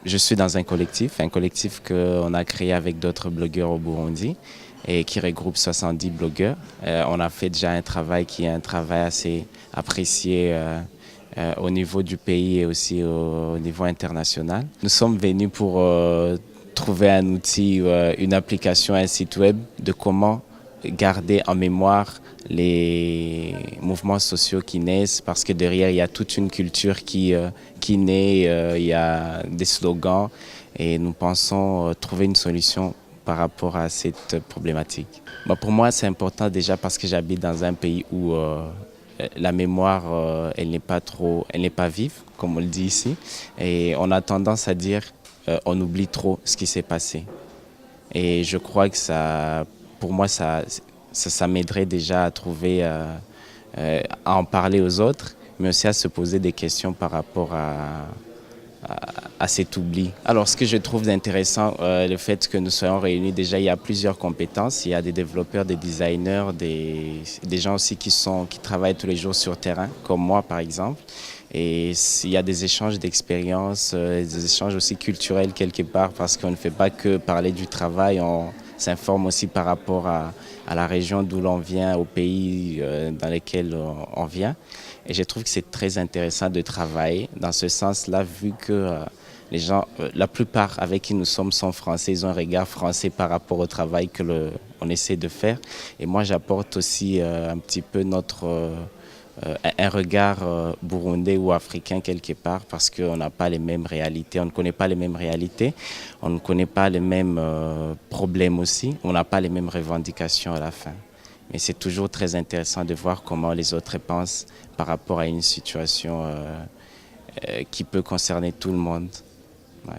Je suis dans un collectif qu'on a créé avec d'autres blogueurs au Burundi et qui regroupe 70 blogueurs. On a fait déjà un travail qui est un travail assez apprécié au niveau du pays et aussi au niveau international. Nous sommes venus pour trouver un outil, une application, un site web de comment garder en mémoire les mouvements sociaux qui naissent parce que derrière il y a toute une culture qui naît, il y a des slogans et nous pensons trouver une solution par rapport à cette problématique. Bon, pour moi c'est important déjà parce que j'habite dans un pays où la mémoire elle n'est pas vive comme on le dit ici et on a tendance à dire on oublie trop ce qui s'est passé. Et je crois que ça, pour moi, ça m'aiderait déjà à trouver, à en parler aux autres, mais aussi à se poser des questions par rapport à cet oubli. Alors, ce que je trouve intéressant, le fait que nous soyons réunis, déjà, il y a plusieurs compétences. Il y a des développeurs, des designers, des gens aussi qui travaillent tous les jours sur terrain, comme moi, par exemple. Et il y a des échanges d'expériences, des échanges aussi culturels quelque part, parce qu'on ne fait pas que parler du travail, on s'informe aussi par rapport à la région d'où l'on vient, au pays dans lequel on vient. Et je trouve que c'est très intéressant de travailler dans ce sens-là, vu que les gens, la plupart avec qui nous sommes sont français, ils ont un regard français par rapport au travail que on essaie de faire. Et moi, j'apporte aussi un petit peu un regard burundais ou africain quelque part parce qu'on n'a pas les mêmes réalités, on ne connaît pas les mêmes réalités, on ne connaît pas les mêmes problèmes aussi, on n'a pas les mêmes revendications à la fin. Mais c'est toujours très intéressant de voir comment les autres pensent par rapport à une situation qui peut concerner tout le monde. Ouais.